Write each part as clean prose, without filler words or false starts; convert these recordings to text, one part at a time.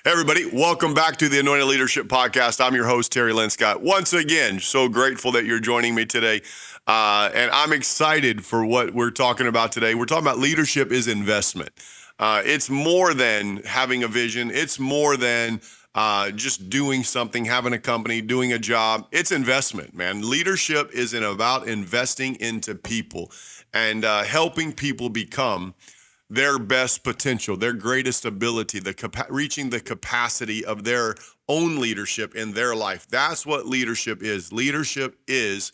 Hey everybody, welcome back to the Anointed Leadership Podcast. I'm your host, Terry Linscott. Once again, so grateful that you're joining me today. And I'm excited for what we're talking about today. We're talking about leadership is investment. It's more than having a vision. It's more than just doing something, having a company, doing a job. It's investment, man. Leadership isn't about investing into people and helping people become their best potential, their greatest ability, reaching the capacity of their own leadership in their life. That's what leadership is. Leadership is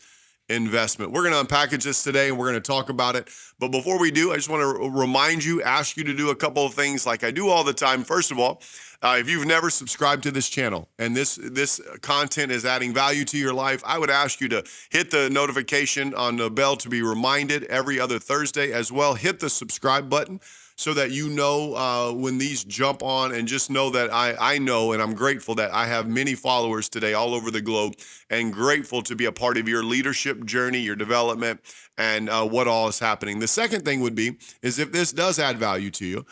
investment. We're going to unpackage this today and we're going to talk about it. But before we do, I just want to remind you, ask you to do a couple of things like I do all the time. First of all, if you've never subscribed to this channel and this content is adding value to your life, I would ask you to hit the notification on the bell to be reminded every other Thursday as well. Hit the subscribe button so that you know when these jump on, and just know that I know and I'm grateful that I have many followers today all over the globe, and grateful to be a part of your leadership journey, your development, and what all is happening. The second thing would be is if this does add value to you,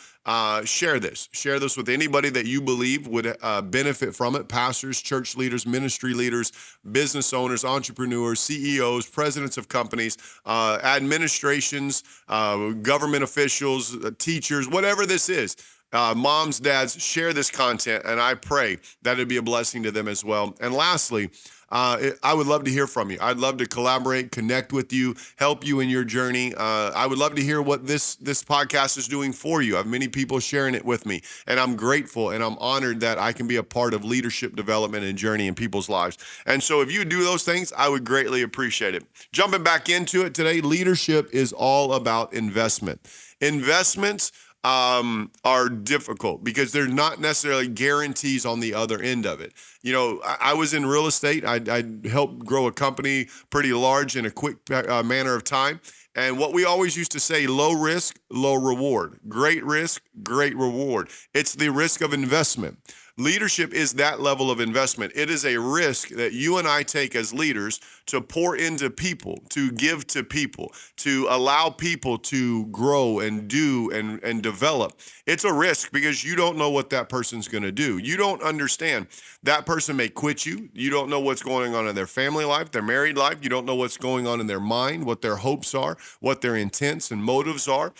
share this. Share this with anybody that you believe would benefit from it. Pastors, church leaders, ministry leaders, business owners, entrepreneurs, CEOs, presidents of companies, administrations, government officials, teachers, whatever this is. Moms, dads, share this content, and I pray that it'd be a blessing to them as well. And lastly, I would love to hear from you. I'd love to collaborate, connect with you, help you in your journey. I would love to hear what this podcast is doing for you. I have many people sharing it with me, and I'm grateful and I'm honored that I can be a part of leadership development and journey in people's lives. And so if you do those things, I would greatly appreciate it. Jumping back into it today, leadership is all about investment. Investments are difficult because there's not necessarily guarantees on the other end of it. You know, I was in real estate. I helped grow a company pretty large in a quick manner of time. And what we always used to say, low risk, low reward. Great risk, great reward. It's the risk of investment. Leadership is that level of investment. It is a risk that you and I take as leaders to pour into people, to give to people, to allow people to grow and do and develop. It's a risk because you don't know what that person's going to do. You don't understand. That person may quit you. You don't know what's going on in their family life, their married life. You don't know what's going on in their mind, what their hopes are, what their intents and motives are.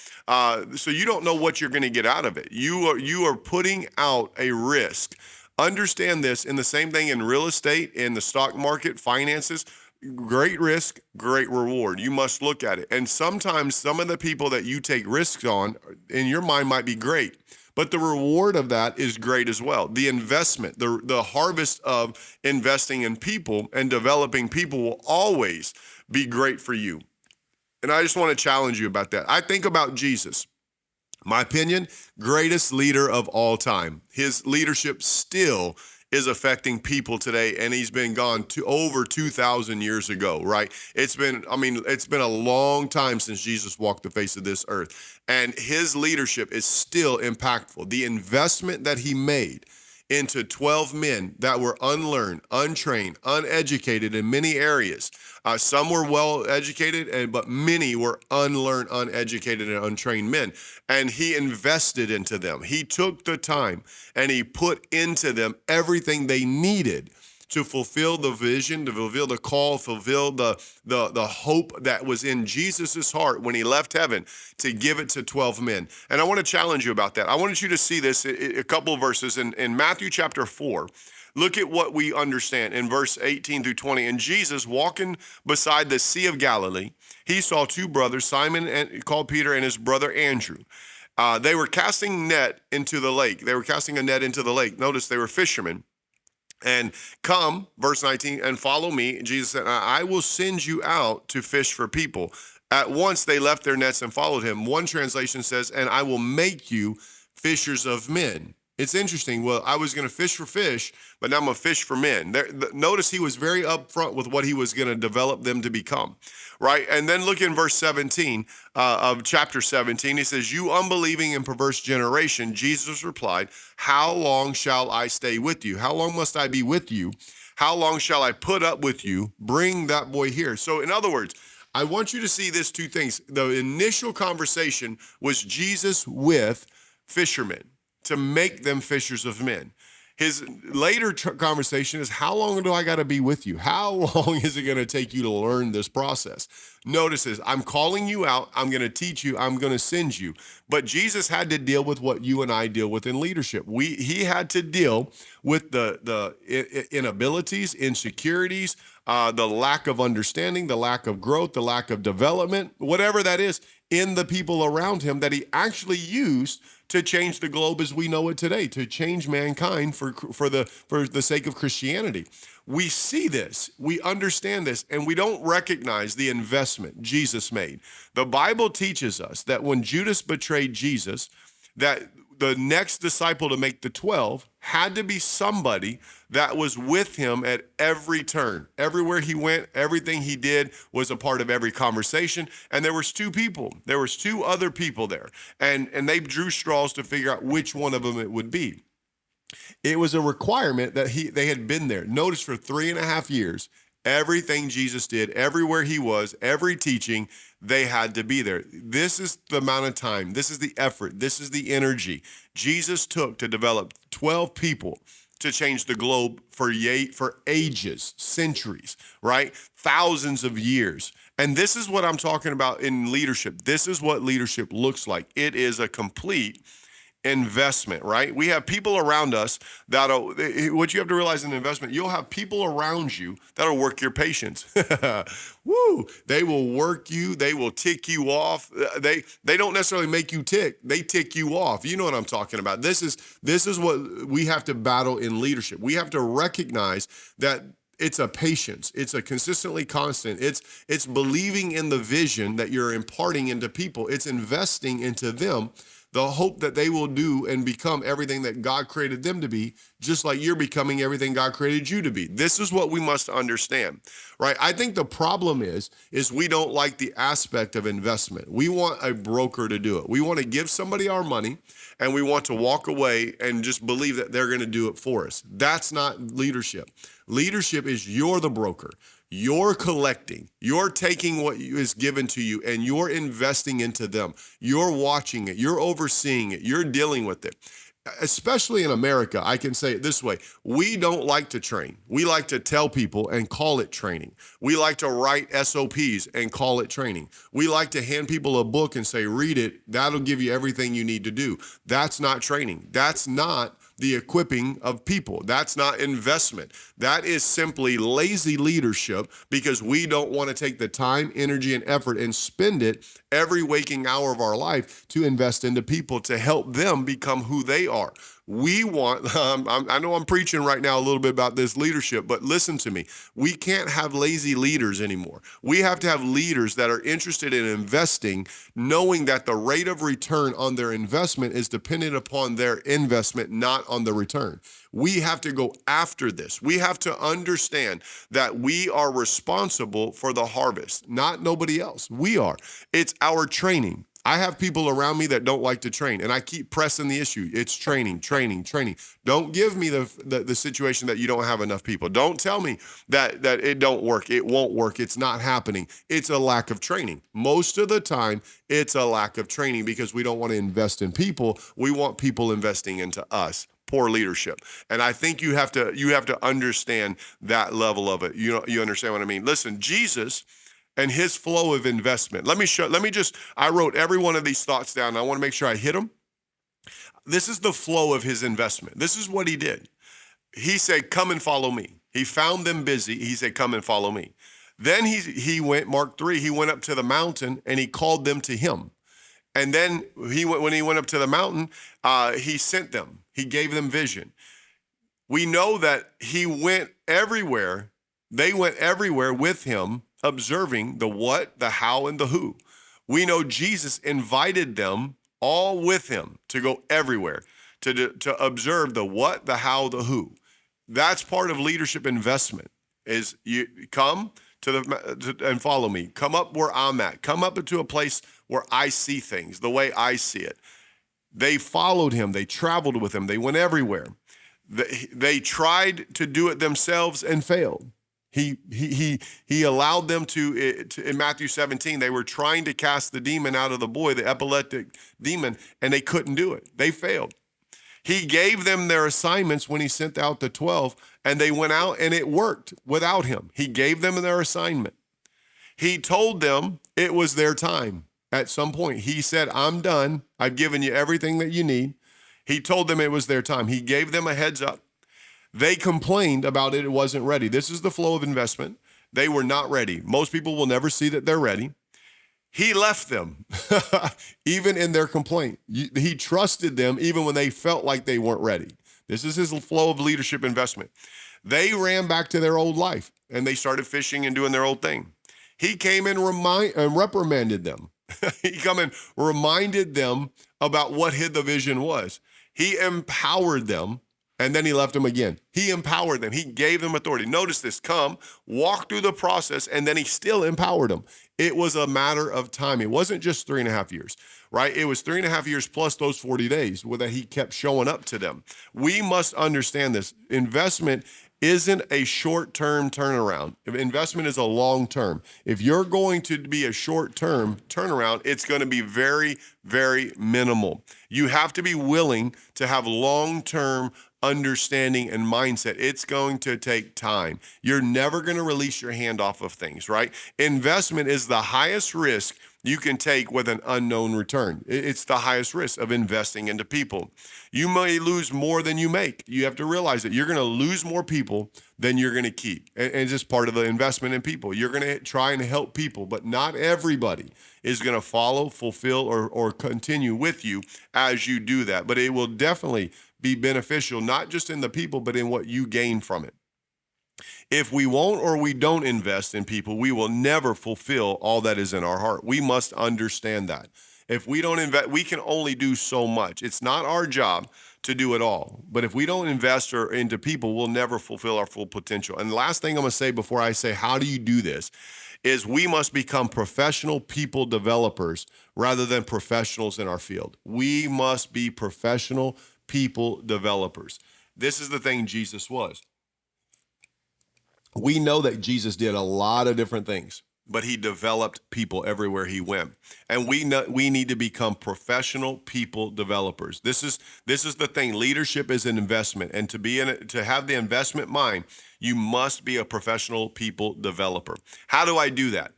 So you don't know what you're going to get out of it. You are putting out a risk. Understand this, in the same thing in real estate, in the stock market, finances, great risk, great reward. You must look at it. And sometimes some of the people that you take risks on in your mind might be great, but the reward of that is great as well. The investment, the harvest of investing in people and developing people will always be great for you. And I just want to challenge you about that. I think about Jesus. My opinion, greatest leader of all time. His leadership still is affecting people today, and he's been gone to over 2,000 years ago, right? It's been a long time since Jesus walked the face of this earth, and his leadership is still impactful. The investment that he made into 12 men that were unlearned, untrained, uneducated in many areas. Some were well educated, but many were unlearned, uneducated, and untrained men. And he invested into them. He took the time and he put into them everything they needed to fulfill the vision, to fulfill the call, fulfill the hope that was in Jesus's heart when he left heaven, to give it to 12 men. And I want to challenge you about that. I wanted you to see this, a couple of verses in Matthew chapter 4. Look at what we understand in verse 18 through 20. And Jesus, walking beside the Sea of Galilee, he saw two brothers, Simon called Peter and his brother Andrew. They were casting a net into the lake. Notice they were fishermen. And come, verse 19, and follow me. Jesus said, I will send you out to fish for people. At once they left their nets and followed him. One translation says, and I will make you fishers of men. It's interesting. Well, I was going to fish for fish, but now I'm going to fish for men. Notice he was very upfront with what he was going to develop them to become, right? And then look in verse 17 of chapter 17. He says, you unbelieving and perverse generation, Jesus replied, how long shall I stay with you? How long must I be with you? How long shall I put up with you? Bring that boy here. So in other words, I want you to see these two things. The initial conversation was Jesus with fishermen. to make them fishers of men. His later conversation is, how long do I got to be with you? How long is it going to take you to learn this process? Notice this, I'm calling you out. I'm going to teach you. I'm going to send you. But Jesus had to deal with what you and I deal with in leadership. He had to deal with the inabilities, insecurities, the lack of understanding, the lack of growth, the lack of development, whatever that is in the people around him that he actually used to change the globe as we know it today, to change mankind for the sake of Christianity. We see this, we understand this, and we don't recognize the investment Jesus made. The Bible teaches us that when Judas betrayed Jesus, that the next disciple to make the 12 had to be somebody that was with him at every turn. Everywhere he went, everything he did was a part of every conversation. And there was two people. There was two other people there. And they drew straws to figure out which one of them it would be. It was a requirement that they had been there. Notice for 3.5 years, everything Jesus did, everywhere he was, every teaching, they had to be there. This is the amount of time, this is the effort, this is the energy Jesus took to develop 12 people to change the globe for ages, centuries, right? Thousands of years. And this is what I'm talking about in leadership. This is what leadership looks like. It is a complete investment, right? We have people around us what you have to realize in investment, you'll have people around you that'll work your patience. Woo! They will work you. They will tick you off. They don't necessarily make you tick. They tick you off. You know what I'm talking about. This is what we have to battle in leadership. We have to recognize that it's a patience. It's a consistently constant. It's believing in the vision that you're imparting into people. It's investing into them, the hope that they will do and become everything that God created them to be, just like you're becoming everything God created you to be. This is what we must understand, right? I think the problem is we don't like the aspect of investment. We want a broker to do it. We want to give somebody our money and we want to walk away and just believe that they're going to do it for us. That's not leadership. Leadership is you're the broker. You're collecting, you're taking what is given to you and you're investing into them. You're watching it, you're overseeing it, you're dealing with it. Especially in America, I can say it this way. We don't like to train. We like to tell people and call it training. We like to write SOPs and call it training. We like to hand people a book and say, read it. That'll give you everything you need to do. That's not training. That's not the equipping of people. That's not investment. That is simply lazy leadership because we don't want to take the time, energy, and effort and spend it every waking hour of our life to invest into people to help them become who they are. We want, I know I'm preaching right now a little bit about this leadership, but listen to me. We can't have lazy leaders anymore. We have to have leaders that are interested in investing, knowing that the rate of return on their investment is dependent upon their investment, not on the return. We have to go after this. We have to understand that we are responsible for the harvest, not nobody else. We are. It's our training. I have people around me that don't like to train, and I keep pressing the issue. It's training, training, training. Don't give me the situation that you don't have enough people. Don't tell me that it don't work. It won't work. It's not happening. It's a lack of training. Most of the time, it's a lack of training because we don't want to invest in people. We want people investing into us. Poor leadership. And I think you have to understand that level of it. You understand what I mean? Listen, Jesus and his flow of investment. I wrote every one of these thoughts down. And I want to make sure I hit them. This is the flow of his investment. This is what he did. He said, come and follow me. He found them busy. He said, come and follow me. Then he went, Mark 3, he went up to the mountain and he called them to him. And then when he went up to the mountain, he sent them. He gave them vision. We know that he went everywhere. They went everywhere with him, observing the what, the how, and the who. We know Jesus invited them all with him to go everywhere, to observe the what, the how, the who. That's part of leadership investment, is you come and follow me. Come up where I'm at. Come up into a place where I see things the way I see it. They followed him. They traveled with him. They went everywhere. They tried to do it themselves and failed. He allowed them to, in Matthew 17, they were trying to cast the demon out of the boy, the epileptic demon, and they couldn't do it. They failed. He gave them their assignments when he sent out the 12, and they went out and it worked without him. He gave them their assignment. He told them it was their time. At some point, he said, I'm done. I've given you everything that you need. He told them it was their time. He gave them a heads up. They complained about it. It wasn't ready. This is the flow of investment. They were not ready. Most people will never see that they're ready. He left them, even in their complaint. He trusted them even when they felt like they weren't ready. This is his flow of leadership investment. They ran back to their old life, and they started fishing and doing their old thing. He came and reprimanded them. He come and reminded them about what the vision was. He empowered them, and then he left them again. He empowered them. He gave them authority. Notice this, come, walk through the process, and then he still empowered them. It was a matter of time. It wasn't just 3.5 years, right? It was 3.5 years plus those 40 days that he kept showing up to them. We must understand this. Investment isn't a short-term turnaround. Investment is a long-term. If you're going to be a short-term turnaround, it's going to be very, very minimal. You have to be willing to have long-term understanding and mindset. It's going to take time. You're never going to release your hand off of things, right? Investment is the highest risk you can take with an unknown return. It's the highest risk of investing into people. You may lose more than you make. You have to realize that you're going to lose more people than you're going to keep. And it's just part of the investment in people. You're going to try and help people, but not everybody is going to follow, fulfill, or continue with you as you do that. But it will definitely be beneficial, not just in the people, but in what you gain from it. If we won't or we don't invest in people, we will never fulfill all that is in our heart. We must understand that. If we don't invest, we can only do so much. It's not our job to do it all. But if we don't invest into people, we'll never fulfill our full potential. And the last thing I'm going to say before I say, how do you do this, is we must become professional people developers rather than professionals in our field. We must be professional people developers. This is the thing Jesus was. We know that Jesus did a lot of different things, but he developed people everywhere he went. And we need to become professional people developers. This is the thing. Leadership is an investment, and to have the investment mind, you must be a professional people developer. How do I do that?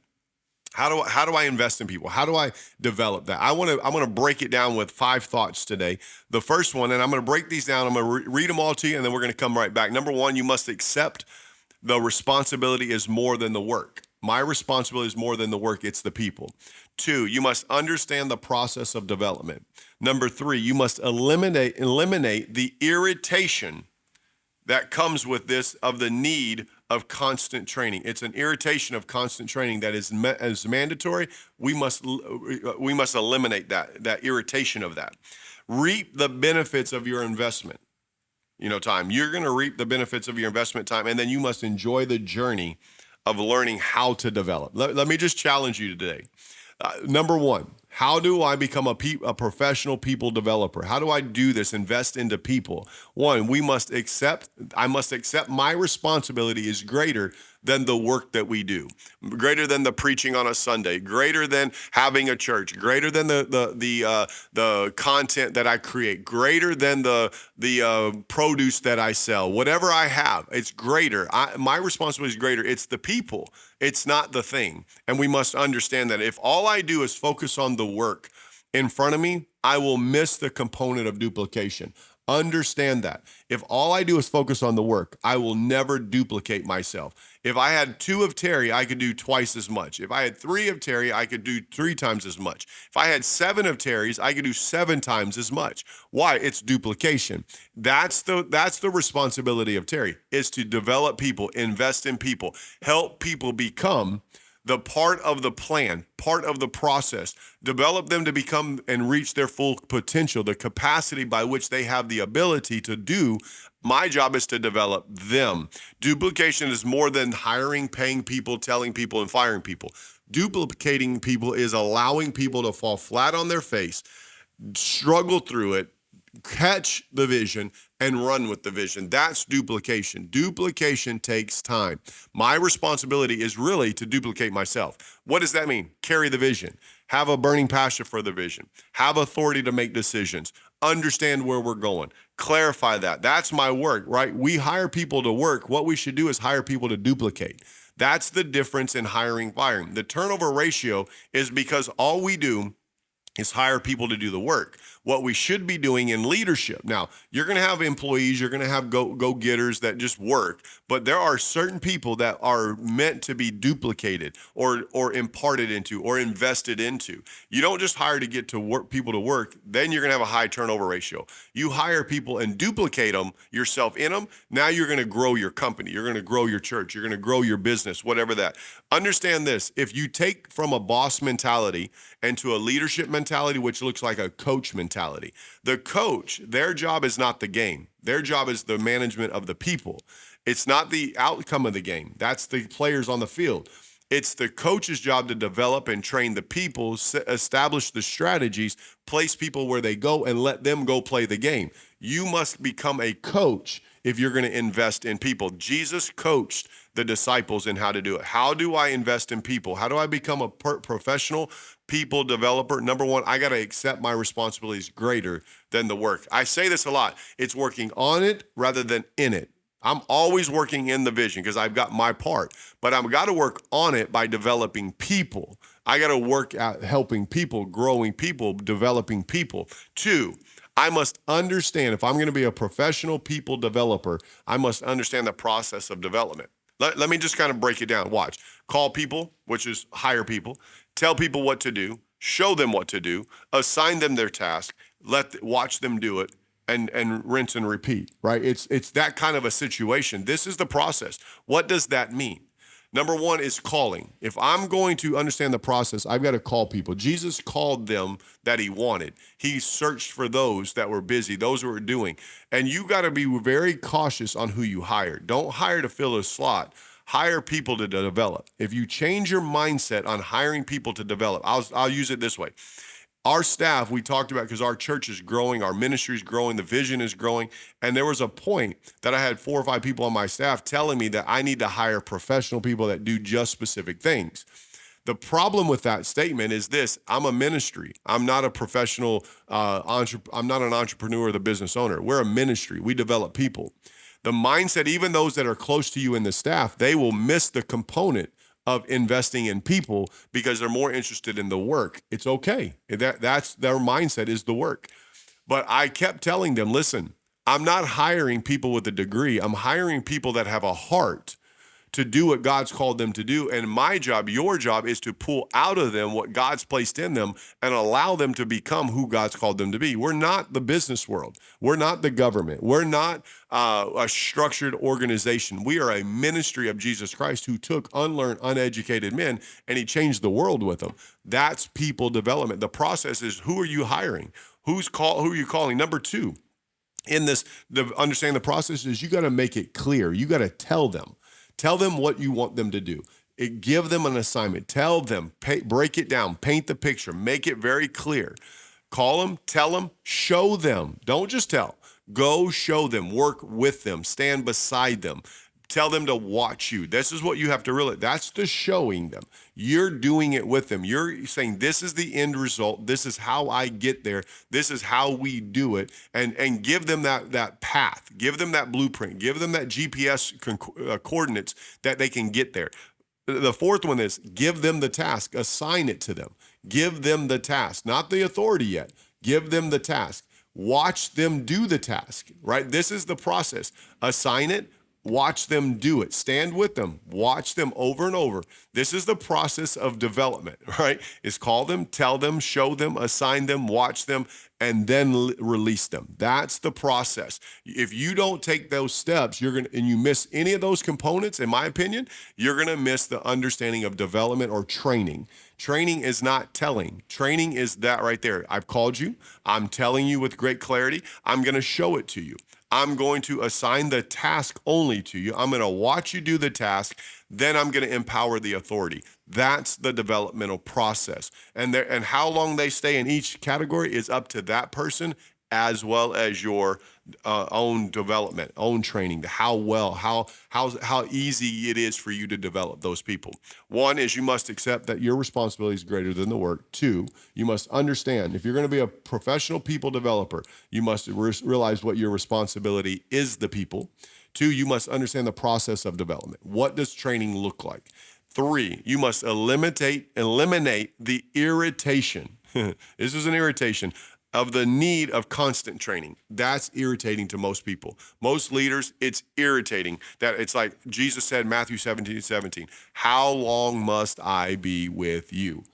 How do I invest in people? How do I develop that? I'm going to break it down with 5 thoughts today. The first one, and I'm going to break these down. I'm going to read them all to you, and then we're going to come right back. Number 1, you must accept the responsibility is more than the work. My responsibility is more than the work. It's the people. 2, you must understand the process of development. Number 3, you must eliminate the irritation that comes with this of the need of constant training. It's an irritation of constant training that is mandatory. We must eliminate that irritation of that. Reap the benefits of your investment. Time. You're going to reap the benefits of your investment time, and then you must enjoy the journey of learning how to develop. Let me just challenge you today. Number 1, how do I become a professional people developer? How do I do this? Invest into people. 1, I must accept my responsibility is greater than the work that we do, greater than the preaching on a Sunday, greater than having a church, greater than the content that I create, greater than the produce that I sell. Whatever I have, it's greater. My responsibility is greater. It's the people. It's not the thing. And we must understand that if all I do is focus on the work in front of me, I will miss the component of duplication. Understand that. If all I do is focus on the work, I will never duplicate myself. If I had 2 of Terry, I could do twice as much. If I had 3 of Terry, I could do 3 times as much. If I had 7 of Terry's, I could do 7 times as much. Why? It's duplication. That's the responsibility of Terry, is to develop people, invest in people, help people become the part of the plan, part of the process, develop them to become and reach their full potential, the capacity by which they have the ability to do. My job is to develop them. Duplication is more than hiring, paying people, telling people, and firing people. Duplicating people is allowing people to fall flat on their face, struggle through it, catch the vision, and run with the vision. That's duplication. Duplication takes time. My responsibility is really to duplicate myself. What does that mean? Carry the vision. Have a burning passion for the vision. Have authority to make decisions. understand where we're going, clarify that. That's my work, right? We hire people to work. What we should do is hire people to duplicate. That's the difference in hiring, firing. The turnover ratio is because all we do is hire people to do the work. What we should be doing in leadership. Now, you're going to have employees, you're going to have go-getters that just work, but there are certain people that are meant to be duplicated or imparted into or invested into. You don't just hire to get to work people to work, then you're going to have a high turnover ratio. You hire people and duplicate them yourself in them. Now you're going to grow your company. You're going to grow your church. You're going to grow your business, whatever that. Understand this. If you take from a boss mentality and to a leadership mentality, which looks like a coach mentality, the coach, their job is not the game. Their job is the management of the people. It's not the outcome of the game. That's the players on the field. It's the coach's job to develop and train the people, establish the strategies, place people where they go, and let them go play the game. You must become a coach if you're going to invest in people. Jesus coached the disciples in how to do it. How do I invest in people? How do I become a professional people developer? Number one, I got to accept my responsibilities greater than the work. I say this a lot. It's working on it rather than in it. I'm always working in the vision because I've got my part, but I've got to work on it by developing people. I got to work at helping people, growing people, developing people. Two, I must understand, if I'm going to be a professional people developer, I must understand the process of development. Let me just kind of break it down. Watch. Call people, which is hire people. Tell people what to do. Show them what to do. Assign them their task. Watch them do it. And rinse and repeat, right? It's that kind of a situation. This is the process. What does that mean? Number one is calling. If I'm going to understand the process, I've got to call people. Jesus called them that he wanted. He searched for those that were busy, those who were doing. And you got to be very cautious on who you hire. Don't hire to fill a slot. Hire people to develop. If you change your mindset on hiring people to develop, I'll use it this way. Our staff, we talked about, because our church is growing, our ministry is growing, the vision is growing. And there was a point that I had 4 or 5 people on my staff telling me that I need to hire professional people that do just specific things. The problem with that statement is this: I'm a ministry. I'm not a professional, I'm not an entrepreneur or the business owner. We're a ministry. We develop people. The mindset, even those that are close to you in the staff, they will miss the component of investing in people because they're more interested in the work. It's okay. That's their mindset, is the work. But I kept telling them, listen, I'm not hiring people with a degree. I'm hiring people that have a heart to do what God's called them to do. And my job, your job, is to pull out of them what God's placed in them and allow them to become who God's called them to be. We're not the business world. We're not the government. We're not a structured organization. We are a ministry of Jesus Christ who took unlearned, uneducated men and he changed the world with them. That's people development. The process is, who are you hiring? Who are you calling? Number two, in this, understanding the process is, you got to make it clear. You got to tell them. Tell them what you want them to do. Give them an assignment. Tell them, break it down, paint the picture, make it very clear. Call them, tell them, show them. Don't just tell. Go show them, work with them, stand beside them. Tell them to watch you. This is what you have to realize. That's the showing them. You're doing it with them. You're saying, this is the end result. This is how I get there. This is how we do it. And give them that path. Give them that blueprint. Give them that GPS coordinates that they can get there. The fourth one is, give them the task. Assign it to them. Give them the task. Not the authority yet. Give them the task. Watch them do the task, right? This is the process. Assign it. Watch them do it. Stand with them. Watch them over and over. This is the process of development, right? Is call them, tell them, show them, assign them, watch them, and then release them. That's the process. If you don't take those steps, and you miss any of those components, in my opinion, you're going to miss the understanding of development or training. Training is not telling. Training is that right there. I've called you. I'm telling you with great clarity. I'm going to show it to you. I'm going to assign the task only to you. I'm going to watch you do the task. Then I'm going to empower the authority. That's the developmental process. And how long they stay in each category is up to that person as well as your own development, own training, how easy it is for you to develop those people. One is you must accept that your responsibility is greater than the work. Two, you must understand if you're going to be a professional people developer, you must realize what your responsibility is the people. Two, you must understand the process of development. What does training look like? Three, you must eliminate the irritation. This is an irritation of the need of constant training. That's irritating to most people. Most leaders, it's irritating that it's like Jesus said, Matthew 17:17, how long must I be with you?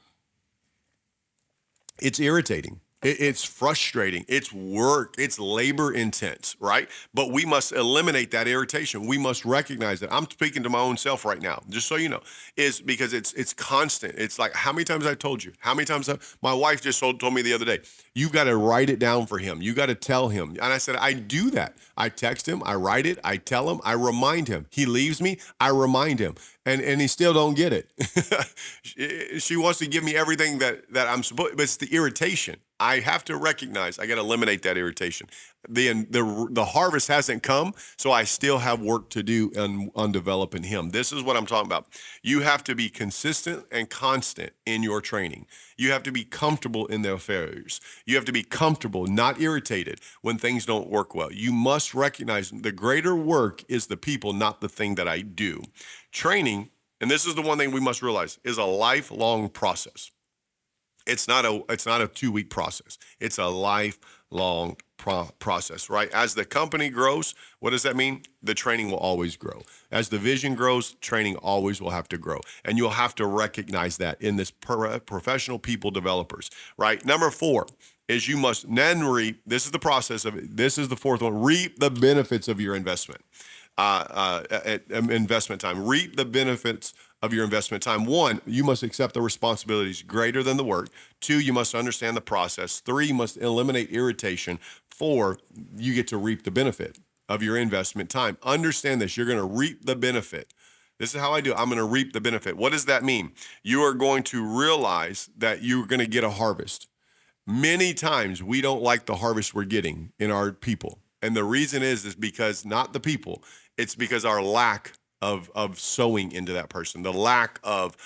It's irritating. It's frustrating. It's work. It's labor intense, right? But we must eliminate that irritation. We must recognize that. I'm speaking to my own self right now, just so you know, is because it's constant. It's like how many times I told you? How many times my wife just told me the other day, you got to write it down for him. You got to tell him. And I said, I do that. I text him. I write it. I tell him. I remind him. He leaves me. I remind him. And he still don't get it. She wants to give me everything that I'm supposed, but it's the irritation. I have to recognize I got to eliminate that irritation. The harvest hasn't come, so I still have work to do on developing him. This is what I'm talking about. You have to be consistent and constant in your training. You have to be comfortable in their failures. You have to be comfortable, not irritated when things don't work well. You must recognize the greater work is the people, not the thing that I do. Training, and this is the one thing we must realize, is a lifelong process. It's not a 2-week process. It's a lifelong process, right? As the company grows, what does that mean? The training will always grow. As the vision grows, training always will have to grow. And you'll have to recognize that in this professional people developers, right? Number 4 is you must then reap, this is the process of it, this is the 4th one, reap the benefits of your investment. Investment time. Reap the benefits of your investment time. 1, you must accept the responsibilities greater than the work. 2, you must understand the process. 3, you must eliminate irritation. 4, you get to reap the benefit of your investment time. Understand this. You're going to reap the benefit. This is how I do it. I'm going to reap the benefit. What does that mean? You are going to realize that you're going to get a harvest. Many times we don't like the harvest we're getting in our people. And the reason is because not the people, it's because our lack of sowing into that person, the lack of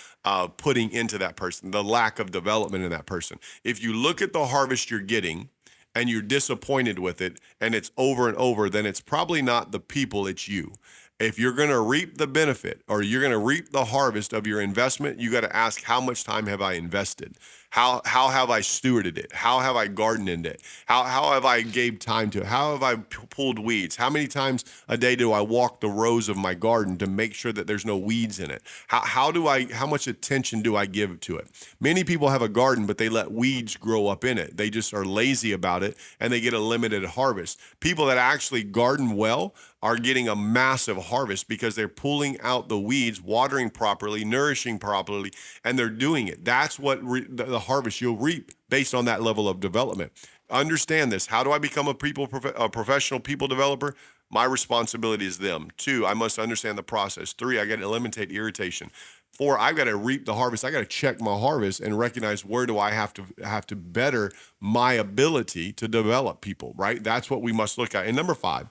putting into that person, the lack of development in that person. If you look at the harvest you're getting and you're disappointed with it and it's over and over, then it's probably not the people, it's you. If you're going to reap the benefit or you're going to reap the harvest of your investment, you got to ask, how much time have I invested? How have I stewarded it? How have I gardened it? How have I gave time to it? How have I pulled weeds? How many times a day do I walk the rows of my garden to make sure that there's no weeds in it? How much attention do I give to it? Many people have a garden, but they let weeds grow up in it. They just are lazy about it and they get a limited harvest. People that actually garden well are getting a massive harvest because they're pulling out the weeds, watering properly, nourishing properly, and they're doing it. That's what the harvest you'll reap based on that level of development. Understand this. How do I become a professional people developer? My responsibility is them. 2, I must understand the process. 3, I got to eliminate irritation. 4, I've got to reap the harvest. I got to check my harvest and recognize where do I have to better my ability to develop people, right? That's what we must look at. And number 5,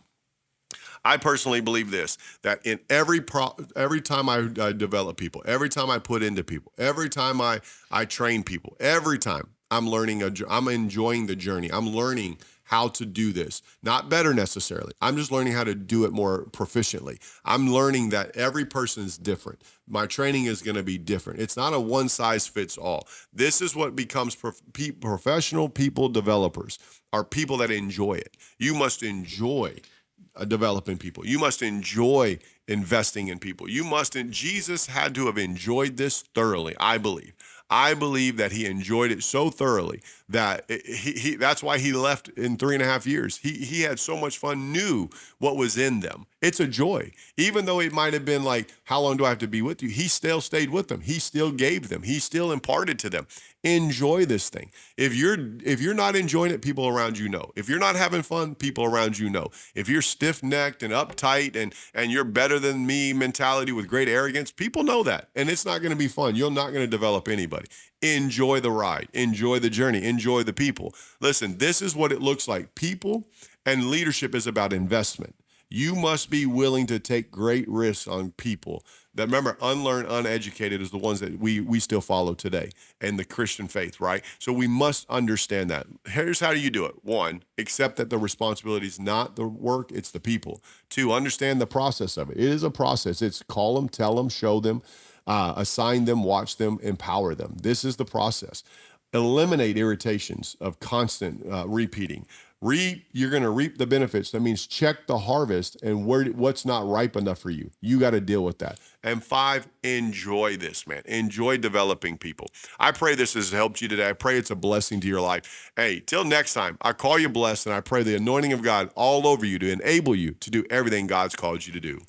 I personally believe this, that in every time I develop people, every time I put into people, every time I train people, every time I'm enjoying the journey. I'm learning how to do this. Not better necessarily. I'm just learning how to do it more proficiently. I'm learning that every person is different. My training is going to be different. It's not a one size fits all. This is what becomes professional people developers, are people that enjoy it. You must enjoy developing people. You must enjoy investing in people. Jesus had to have enjoyed this thoroughly, I believe. I believe that he enjoyed it so thoroughly that that's why he left in 3.5 years. He had so much fun, knew what was in them. It's a joy. Even though it might have been like, how long do I have to be with you? He still stayed with them. He still gave them. He still imparted to them. Enjoy this thing. If you're not enjoying it, people around you know. If you're not having fun, people around you know. If you're stiff-necked and uptight and you're better than me mentality with great arrogance, people know that. And it's not going to be fun. You're not going to develop anybody. Enjoy the ride. Enjoy the journey. Enjoy the people. Listen, this is what it looks like. People and leadership is about investment. You must be willing to take great risks on people. That, remember, unlearned, uneducated is the ones that we still follow today in the Christian faith, right? So we must understand that. Here's how you do it. 1, accept that the responsibility is not the work, it's the people. 2, understand the process of it. It is a process. It's call them, tell them, show them, assign them, watch them, empower them. This is the process. Eliminate irritations of constant repeating. You're going to reap the benefits. That means check the harvest and what's not ripe enough for you. You got to deal with that. And 5, enjoy this, man. Enjoy developing people. I pray this has helped you today. I pray it's a blessing to your life. Hey, till next time, I call you blessed, and I pray the anointing of God all over you to enable you to do everything God's called you to do.